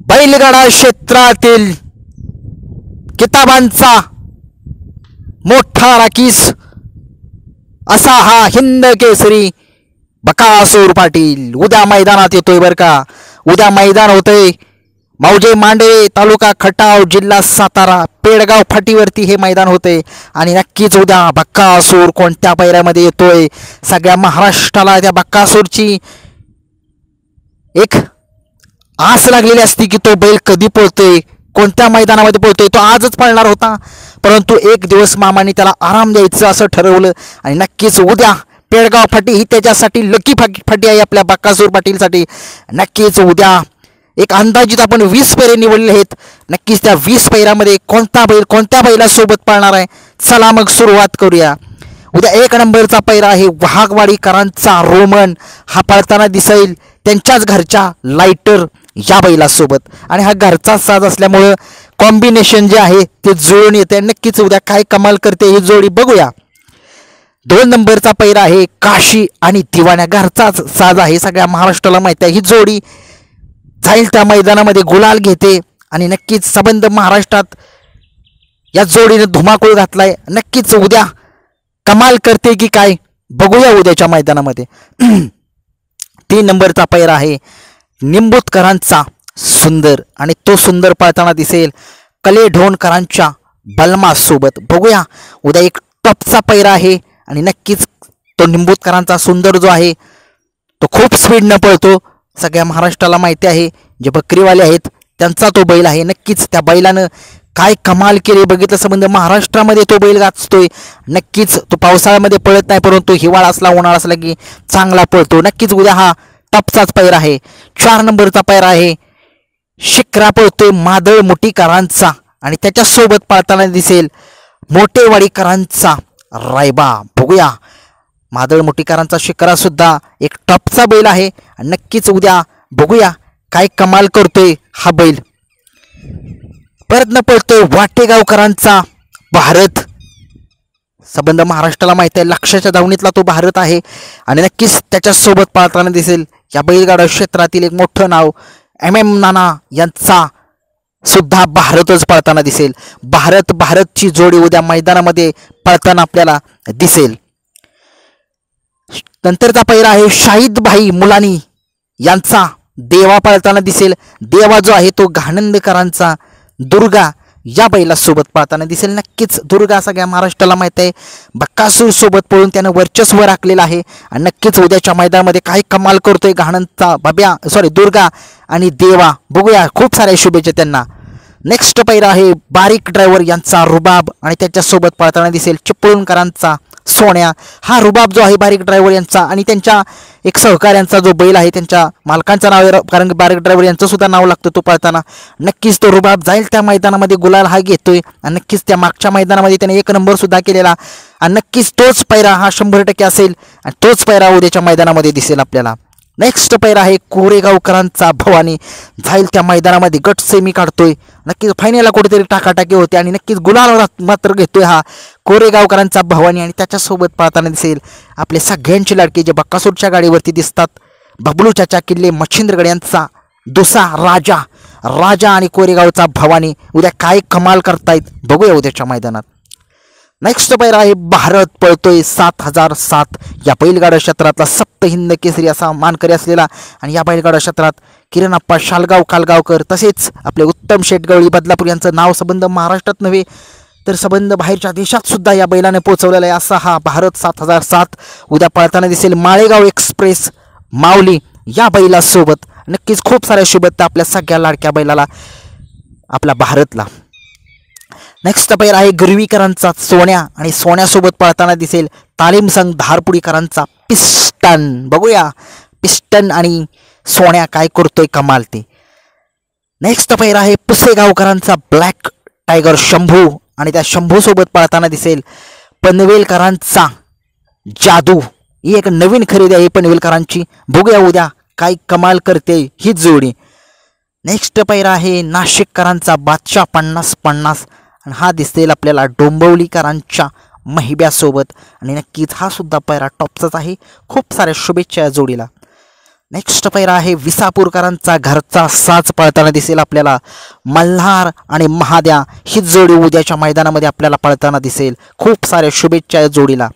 बैलगाडा क्षेत्रातील किताबांचा मोठा राखीस असा हा हिंद केसरी बकासूर पाटील उद्या मैदानात येतोय बर का। उद्या मैदान होतंय मौजे मांडवे, तालुका खटाव, जिल्हा सातारा, पेडगाव फाटीवरती हे मैदान होते। आणि नक्कीच उद्या बकासूर कोणत्या पैऱ्यामध्ये येतोय, सगळ्या महाराष्ट्राला त्या बकासूरची एक आस लागलेली असती की तो बैल कधी पळतोय, कोणत्या मैदानामध्ये पळतोय। तो आजच पळणार होता, परंतु एक दिवस मामाने त्याला आराम द्यायचं असं ठरवलं आणि नक्कीच उद्या पेडगाव फाटी ही त्याच्यासाठी लकी फाटी आहे आपल्या बकासूर पाटीलसाठी। नक्कीच उद्या एक अंदाजित आपण 20 पैरे निवडले आहेत। नक्कीच त्या 20 पैऱ्यामध्ये कोणता बैल कोणत्या बैलासोबत पळणार आहे, चला मग सुरुवात करूया। उद्या 1 नंबरचा पैरा आहे वाघवाडीकरांचा रोमन, हा पळताना दिसेल त्यांच्याच घरच्या लायटर या बैलासोबत आणि हा घरचा साज असल्यामुळं कॉम्बिनेशन जे आहे ते जुळून येते। नक्कीच उद्या काय कमाल करते ही जोडी बघूया। 2 नंबरचा पैरा आहे काशी आणि दिवाण्या, घरचाच साज आहे, सगळ्या महाराष्ट्राला माहिती आहे। ही जोडी जाईल त्या मैदानामध्ये गुलाल घेते आणि नक्कीच संबंध महाराष्ट्रात या जोडीने धुमाकूळ घातलाय। नक्कीच उद्या कमाल करते की काय बघूया उद्याच्या मैदानामध्ये। 3 नंबरचा पैरा आहे निंबूतकरांचा सुंदर आणि तो सुंदर पळताना दिसेल कलेढोणकरांच्या बलमा सोबत। बघूया उद्या एक टॉपचा पैरा आहे आणि नक्कीच तो निंबूतकरांचा सुंदर जो आहे तो खूप स्पीडनं पळतो, सगळ्या महाराष्ट्राला माहिती आहे। जे बकरीवाले आहेत त्यांचा तो बैल आहे। नक्कीच त्या बैलानं काय कमाल केली बघितलं, संबंध महाराष्ट्रामध्ये तो बैल गाजतोय। नक्कीच तो पावसाळ्यामध्ये पळत नाही, परंतु हिवाळा असला उन्हाळा असला की चांगला पळतो। नक्कीच उद्या हा टॉपचाच पैरा आहे। 4 नंबरचा पैरा आहे शिक्रा पळतोय मादळ मुठीकरांचा आणि त्याच्यासोबत पळताना दिसेल मोठेवाडीकरांचा रायबा। बघूया मादळ मुठीकरांचा शिक्रा सुद्धा एक टॉपचा बैल आहे आणि नक्कीच उद्या बघूया काय कमाल करतोय हा बैल। प्रयत्न पळतोय वाटेगावकरांचा भारत, संबंध महाराष्ट्राला माहिती आहे, लक्षाच्या धावणीतला तो भारत आहे आणि नक्कीच त्याच्यासोबत पळताना दिसेल या बैलगाडा क्षेत्रातील एक मोठं नाव MM नाना यांचा सुद्धा भारतच पळताना दिसेल। भारतची जोडी उद्या मैदानामध्ये पळताना आपल्याला दिसेल। नंतरचा पैरा आहे शाहिद भाई मुलानी यांचा देवा पळताना दिसेल। देवा जो आहे तो घाणंदकरांचा दुर्गा या बैलासोबत पळताना दिसेल। नक्कीच दुर्गा सगळ्या महाराष्ट्राला माहिती आहे, बकासूर सोबत पळून त्यानं वर्चस्व राखलेलं आहे आणि नक्कीच उद्याच्या मैदानामध्ये काय कमाल करतोय घाणंदचा दुर्गा आणि देवा। बघूया, खूप साऱ्या शुभेच्छा त्यांना। नेक्स्ट पैरा आहे बारीक ड्रायव्हर यांचा रुबाब आणि त्याच्यासोबत पळताना दिसेल चिपळूणकरांचा सोन्या। हा रुबाब जो आहे बारीक ड्रायव्हर यांचा आणि त्यांच्या एक सहकाऱ्यांचा जो बैल आहे, त्यांच्या मालकांचं नाव आहे, कारण बारीक ड्रायव्हर यांचं सुद्धा नाव लागतं तो पळताना। नक्कीच तो रुबाब जाईल त्या मैदानामध्ये गुलाल हा घेतोय आणि नक्कीच त्या मागच्या मैदानामध्ये त्याने 1 नंबर सुद्धा केलेला आणि नक्कीच तोच पैरा हा 100% असेल आणि तोच पैरा उद्याच्या मैदानामध्ये दिसेल आपल्याला। नेक्स्ट पैरा आहे कोरेगावकरांचा भवानी, जाईल त्या मैदानामध्ये गट सेमी काढतोय, नक्कीच फायनलला कुठेतरी टाकाटाकी होते आणि नक्कीच गुलाल मात्र घेतोय हा कोरेगावकरांचा भवानी आणि त्याच्यासोबत पळताना दिसेल आपले सगळ्यांचे लाडके जे बकासूरच्या गाडीवरती दिसतात बबलू चाचा किल्ले मच्छिंद्रगड यांचा दुसा राजा आणि कोरेगावचा भवानी। उद्या काय कमाल करतायत बघूया उद्याच्या मैदानात। नेक्स्ट पैरा आहे भारत पळतोय 7007 या बैलगाडा क्षेत्रातला सप्तहिंद केसरी असा मानकरी असलेला आणि या बैलगाडा क्षेत्रात किरणप्पा शालगाव कालगावकर तसेच आपले उत्तम शेटगवळी बदलापूर यांचं नाव संबंध महाराष्ट्रात नव्हे तर संबंध बाहेरच्या देशात सुद्धा या बैलाने पोहोचवलेला आहे। असा हा भारत 7007 उद्या पळताना दिसेल माळेगाव एक्सप्रेस माऊली या बैलासोबत। नक्कीच खूप साऱ्या शुभेच्छा आपल्या सगळ्या लाडक्या बैलाला, आपला भारतला। नेक्स्ट पैरा आहे गिरवीकरांचा सोन्या आणि सोन्यासोबत पळताना दिसेल तालीम संघ धारपुडीकरांचा पिस्टन। बघूया पिस्टन आणि सोन्या काय करतोय कमाल ते। नेक्स्ट पैरा आहे पुसेगावकरांचा ब्लॅक टायगर शंभू आणि त्या शंभू सोबत पळताना दिसेल पनवेलकरांचा जादू। ही एक नवीन खरेदी आहे पनवेलकरांची, बघूया उद्या काय कमाल करते ही जोडी। नेक्स्ट पैरा आहे नाशिककरांचा बादशाह 50-50 आणि हा दिसेल आपल्याला डोंबिवलीकरांच्या महिब्यासोबत आणि नक्कीच हा सुद्धा पैरा टॉपचाच आहे। खूप साऱ्या शुभेच्छा या जोडीला। नेक्स्ट पैरा आहे विसापूरकरांचा घरचा साज पळताना दिसेल आपल्याला. मल्हार आणि महाद्या ही जोडी उद्याच्या मैदानामध्ये आपल्याला पळताना दिसेल. खूप साऱ्या शुभेच्छा या जोडीला.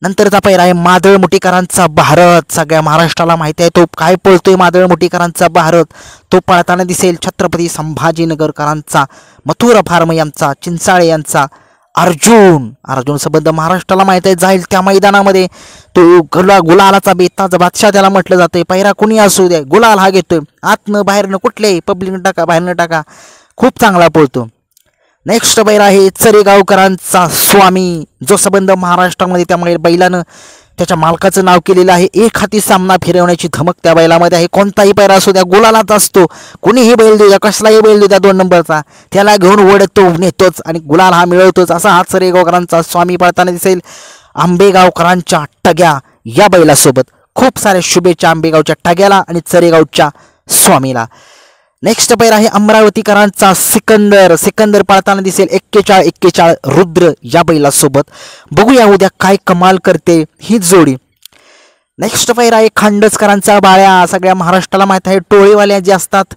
नंतरचा पैरा आहे मादळ मुठीकरांचा भारत. सगळ्या महाराष्ट्राला माहिती आहे तो काय पळतोय. मादळ मुठीकरांचा भारत तो पळताना दिसेल. छत्रपती संभाजीनगरकरांचा मथुरा फार्म यांचा चिंचाळे यांचा अर्जुन संबंध महाराष्ट्राला माहिती आहे जाईल त्या मैदानामध्ये. तो गुलालाचा बेताचा बादशाह त्याला म्हटलं जाते. पैरा कुणी असू दे गुलाल हा घेतोय. आतनं बाहेरनं कुठलेही पब्लिकनं टाका बाहेरनं टाका खूप चांगला पळतो. नेक्स्ट बैल आहे चरेगावकरांचा स्वामी जो संबंध महाराष्ट्रामध्ये त्यामुळे बैलानं त्याच्या मालकाचं नाव केलेलं आहे. एक हाती सामना फिरवण्याची धमक त्या बैलामध्ये आहे. कोणताही पैरा असो द्या गुलालाच असतो. कुणीही बैल देऊ द्या कसलाही बैल देऊ द्या 2 नंबरचा त्याला घेऊन ओढतो नेतोच आणि गुलाल हा मिळवतोच. असा हा चरेगावकरांचा स्वामी पळताना दिसेल. आंबेगावकरांच्या टग्या या बैलासोबत खूप साऱ्या शुभेच्छा आंबेगावच्या टग्याला आणि चरेगावच्या स्वामीला. नेक्स्ट पैर आहे अमरावतीकरांचा सिकंदर पळताना दिसेल. 41 रुद्र या बैलासोबत. बघूया उद्या काय कमाल करते ही जोडी. नेक्स्ट पैर आहे खांडसकरांचा बाळ्या. सगळ्या महाराष्ट्राला माहीत आहे टोळीवाले जे असतात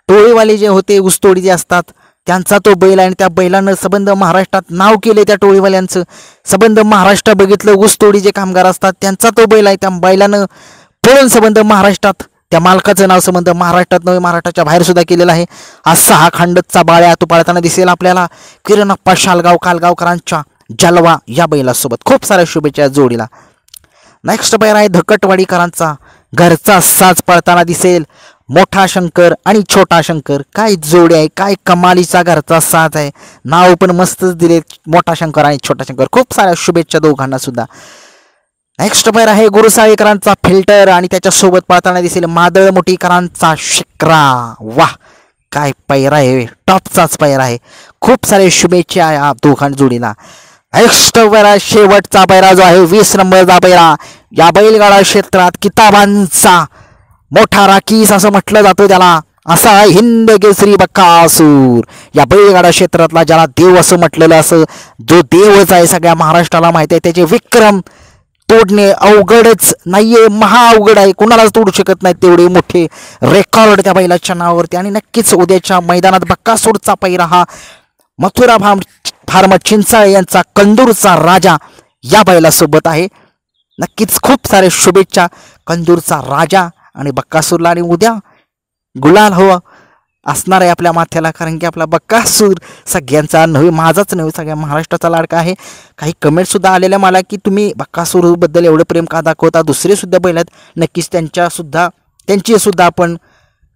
टोळीवाले जे होते ऊसतोडी जे असतात त्यांचा तो बैल आहे आणि त्या बैलानं संबंध महाराष्ट्रात नाव केले. त्या टोळीवाल्यांचं संबंध महाराष्ट्र बघितलं ऊसतोडी जे कामगार असतात त्यांचा तो बैल आहे. त्या बैलानं पळून संबंध महाराष्ट्रात त्या मालकाचं नाव संबंध महाराष्ट्रात नव्हे महाराष्ट्राच्या बाहेर सुद्धा केलेला आहे. असा हा खांडसचा बाळ्या तो पळताना दिसेल आपल्याला. किरणप्पा शालगाव कालगावकरांच्या जलवा या बैलासोबत खूप साऱ्या शुभेच्छा जोडीला. नेक्स्ट पैर आहे धकटवाडीकरांचा घरचा साज पळताना दिसेल. मोठा शंकर आणि छोटा शंकर काय जोडी आहे. काय कमालीचा घरचा साज आहे. नाव पण मस्तच दिले मोठा शंकर आणि छोटा शंकर. खूप साऱ्या शुभेच्छा दोघांना सुद्धा. नेक्स्ट पैर आहे गुरुसाळेकरांचा फिल्टर आणि त्याच्यासोबत पळताना दिसेल मादळ मुठीकरांचा शिक्रा. वाह काय पैरा आहे टॉपचाच पैरा आहे. खूप सारे शुभेच्छा या दोघां जोडीला. नेक्स्ट पैरा शेवटचा पैरा जो आहे 20 नंबरचा पैरा या बैलगाडा क्षेत्रात किताबांचा मोठा राखीस असं म्हटलं जातं त्याला. असा हिंद केसरी बकासूर या बैलगाडा क्षेत्रातला ज्याला देव असं म्हटलेलं असं जो देवच आहे सगळ्या महाराष्ट्राला माहिती आहे. त्याचे विक्रम तोडणे अवघडच नाहीये महा अवघड आहे. कुणालाच तोडू शकत नाही तेवढे मोठे रेकॉर्ड त्या बैलाच्या नावावरती. आणि नक्कीच उद्याच्या मैदानात बक्कासूरचा पैरा हा मथुरा फार्म चिंचाळे यांचा कंदूरचा राजा या बैलासोबत आहे. नक्कीच खूप सारे शुभेच्छा कंदूरचा राजा आणि बक्कासूरला. आणि उद्या गुलाल हवा असणार आहे आपल्या माथ्याला कारण की आपला बक्कासूर सगळ्यांचा नव्हे माझाच नव्हे सगळ्या महाराष्ट्राचा लाडका आहे. काही कमेंटसुद्धा आलेल्या मला की तुम्ही बक्कासूरबद्दल एवढं प्रेम का दाखवता. दुसरे सुद्धा बैल आहेत नक्कीच त्यांची सुद्धा आपण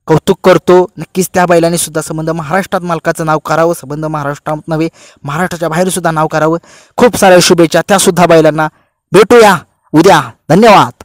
कौतुक करतो. नक्कीच त्या बैलाने सुद्धा संबंध महाराष्ट्रात मालकाचं नाव करावं. संबंध महाराष्ट्रात नव्हे महाराष्ट्राच्या बाहेर सुद्धा नाव करावं. खूप साऱ्या शुभेच्छा त्यासुद्धा बैलांना. भेटूया उद्या. धन्यवाद.